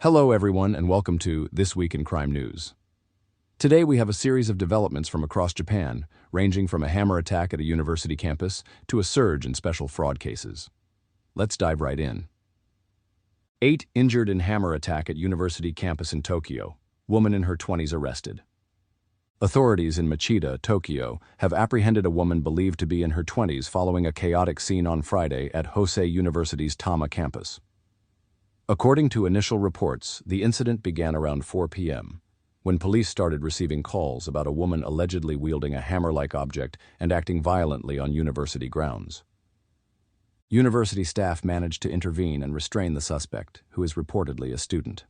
Hello everyone and welcome to This Week in Crime News. Today we have a series of developments from across Japan, ranging from a hammer attack at a university campus to a surge in special fraud cases. Let's dive right in. 8 injured in hammer attack at university campus in Tokyo. Woman in her 20s arrested. Authorities in Machida, Tokyo, have apprehended a woman believed to be in her 20s following a chaotic scene on Friday at Hosei University's Tama campus. According to initial reports, the incident began around 4 p.m., when police started receiving calls about a woman allegedly wielding a hammer-like object and acting violently on university grounds. University staff managed to intervene and restrain the suspect, who is reportedly a student.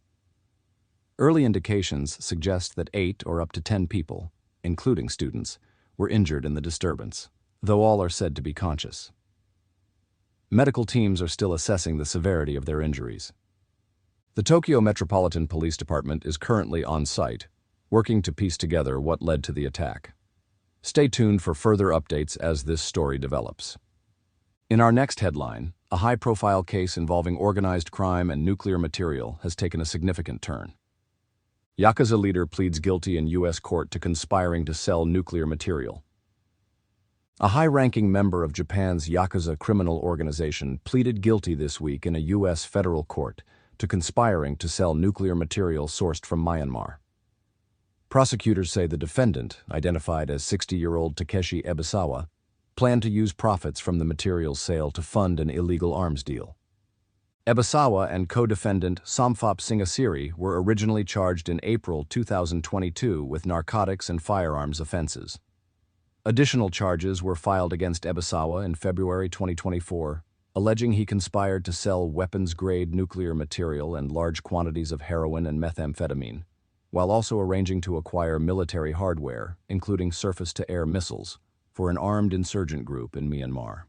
Early indications suggest that 8 or up to 10 people, including students, were injured in the disturbance, though all are said to be conscious. Medical teams are still assessing the severity of their injuries. The Tokyo Metropolitan Police Department is currently on site, working to piece together what led to the attack. Stay tuned for further updates as this story develops. In our next headline, a high-profile case involving organized crime and nuclear material has taken a significant turn. Yakuza leader pleads guilty in U.S. court to conspiring to sell nuclear material. A high-ranking member of Japan's Yakuza criminal organization pleaded guilty this week in a U.S. federal court to conspiring to sell nuclear material sourced from Myanmar. Prosecutors say the defendant, identified as 60-year-old Takeshi Ebisawa, planned to use profits from the materials sale to fund an illegal arms deal. Ebisawa and co-defendant Somphop Singasiri were originally charged in April 2022 with narcotics and firearms offenses. Additional charges were filed against Ebisawa in February 2024, alleging he conspired to sell weapons-grade nuclear material and large quantities of heroin and methamphetamine, while also arranging to acquire military hardware, including surface-to-air missiles, for an armed insurgent group in Myanmar.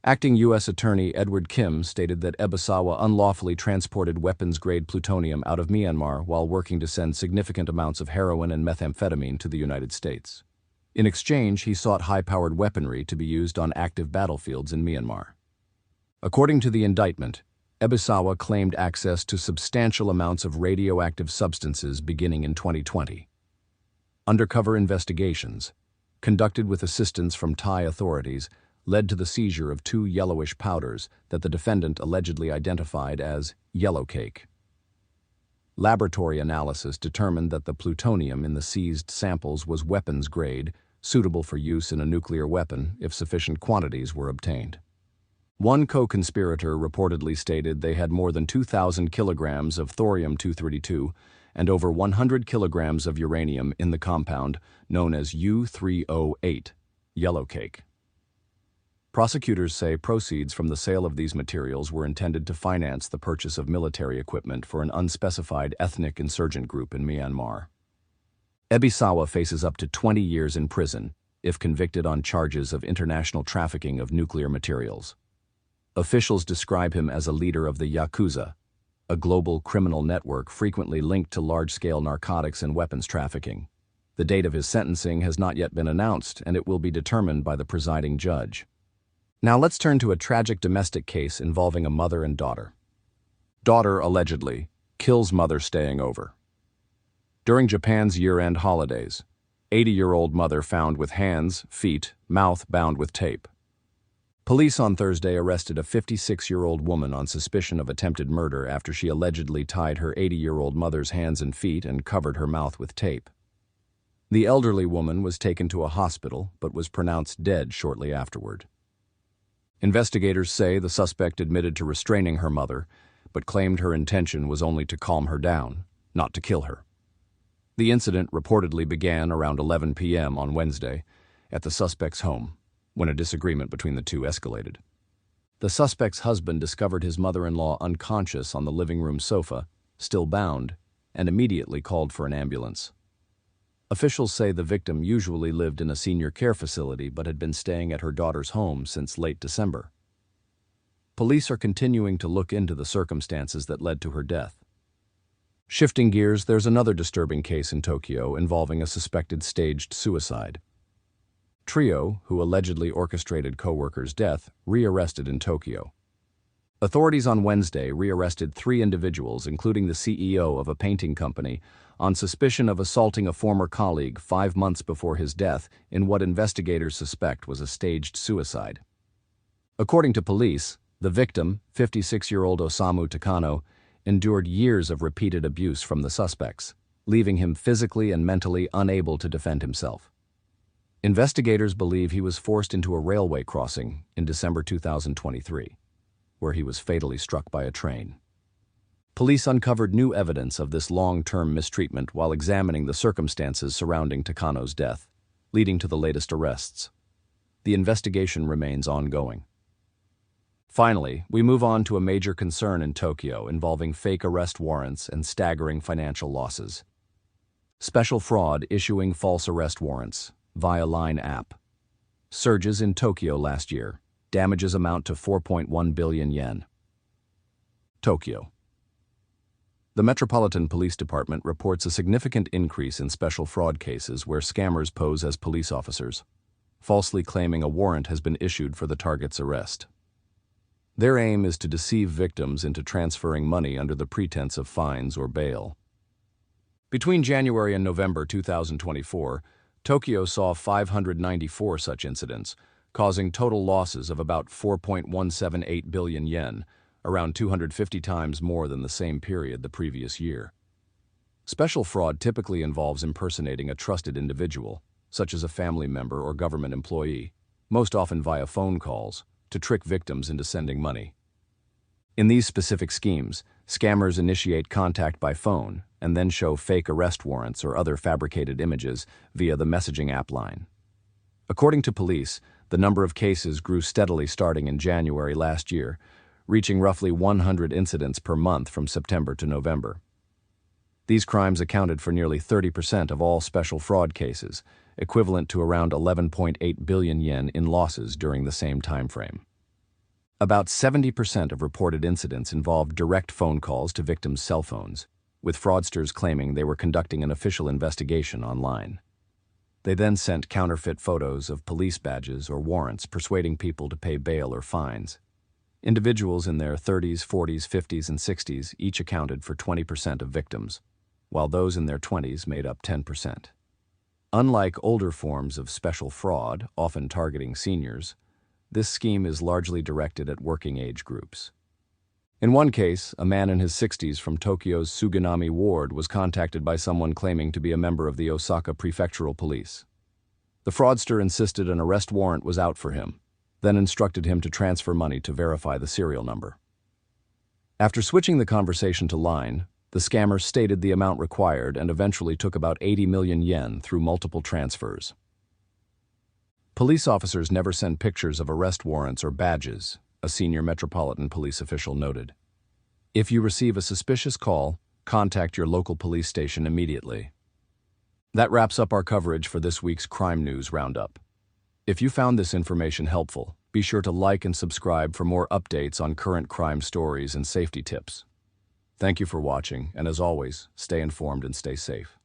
Acting U.S. Attorney Edward Kim stated that Ebisawa unlawfully transported weapons-grade plutonium out of Myanmar while working to send significant amounts of heroin and methamphetamine to the United States. In exchange, he sought high-powered weaponry to be used on active battlefields in Myanmar. According to the indictment, Ebisawa claimed access to substantial amounts of radioactive substances beginning in 2020. Undercover investigations, conducted with assistance from Thai authorities, led to the seizure of 2 yellowish powders that the defendant allegedly identified as yellow cake. Laboratory analysis determined that the plutonium in the seized samples was weapons-grade, suitable for use in a nuclear weapon if sufficient quantities were obtained. One co-conspirator reportedly stated they had more than 2,000 kilograms of thorium-232 and over 100 kilograms of uranium in the compound known as U-308, yellow cake. Prosecutors say proceeds from the sale of these materials were intended to finance the purchase of military equipment for an unspecified ethnic insurgent group in Myanmar. Ebisawa faces up to 20 years in prison if convicted on charges of international trafficking of nuclear materials. Officials describe him as a leader of the Yakuza, a global criminal network frequently linked to large-scale narcotics and weapons trafficking. The date of his sentencing has not yet been announced, and it will be determined by the presiding judge. Now let's turn to a tragic domestic case involving a mother and daughter. Daughter allegedly kills mother staying over. During Japan's year-end holidays, 80-year-old mother found with hands, feet, mouth bound with tape. Police on Thursday arrested a 56-year-old woman on suspicion of attempted murder after she allegedly tied her 80-year-old mother's hands and feet and covered her mouth with tape. The elderly woman was taken to a hospital but was pronounced dead shortly afterward. Investigators say the suspect admitted to restraining her mother, but claimed her intention was only to calm her down, not to kill her. The incident reportedly began around 11 p.m. on Wednesday at the suspect's home, when a disagreement between the two escalated. The suspect's husband discovered his mother-in-law unconscious on the living room sofa, still bound, and immediately called for an ambulance. Officials say the victim usually lived in a senior care facility but had been staying at her daughter's home since late December. Police are continuing to look into the circumstances that led to her death. Shifting gears, there's another disturbing case in Tokyo involving a suspected staged suicide. Trio, who allegedly orchestrated co-worker's death, rearrested in Tokyo. Authorities on Wednesday rearrested 3 individuals, including the CEO of a painting company, on suspicion of assaulting a former colleague 5 months before his death in what investigators suspect was a staged suicide. According to police, the victim, 56-year-old Osamu Takano, endured years of repeated abuse from the suspects, leaving him physically and mentally unable to defend himself. Investigators believe he was forced into a railway crossing in December 2023, where he was fatally struck by a train. Police uncovered new evidence of this long-term mistreatment while examining the circumstances surrounding Takano's death, leading to the latest arrests. The investigation remains ongoing. Finally, we move on to a major concern in Tokyo involving fake arrest warrants and staggering financial losses. Special fraud issuing false arrest warrants via Line app. Surges in Tokyo last year. Damages amount to 4.1 billion yen. Tokyo. The Metropolitan Police Department reports a significant increase in special fraud cases where scammers pose as police officers, falsely claiming a warrant has been issued for the target's arrest. Their aim is to deceive victims into transferring money under the pretense of fines or bail. Between January and November 2024, Tokyo saw 594 such incidents, causing total losses of about 4.178 billion yen, around 250 times more than the same period the previous year. Special fraud typically involves impersonating a trusted individual, such as a family member or government employee, most often via phone calls, to trick victims into sending money. In these specific schemes, scammers initiate contact by phone and then show fake arrest warrants or other fabricated images via the messaging app Line. According to police, the number of cases grew steadily starting in January last year, reaching roughly 100 incidents per month from September to November. These crimes accounted for nearly 30% of all special fraud cases, equivalent to around 11.8 billion yen in losses during the same time frame. About 70% of reported incidents involved direct phone calls to victims' cell phones, with fraudsters claiming they were conducting an official investigation online. They then sent counterfeit photos of police badges or warrants persuading people to pay bail or fines. Individuals in their 30s, 40s, 50s, and 60s each accounted for 20% of victims, while those in their 20s made up 10%. Unlike older forms of special fraud, often targeting seniors, this scheme is largely directed at working-age groups. In one case, a man in his 60s from Tokyo's Suganami ward was contacted by someone claiming to be a member of the Osaka Prefectural Police. The fraudster insisted an arrest warrant was out for him, then instructed him to transfer money to verify the serial number. After switching the conversation to Line, the scammer stated the amount required and eventually took about 80 million yen through multiple transfers. Police officers never send pictures of arrest warrants or badges, a senior Metropolitan Police official noted. If you receive a suspicious call, contact your local police station immediately. That wraps up our coverage for this week's Crime News Roundup. If you found this information helpful, be sure to like and subscribe for more updates on current crime stories and safety tips. Thank you for watching, and as always, stay informed and stay safe.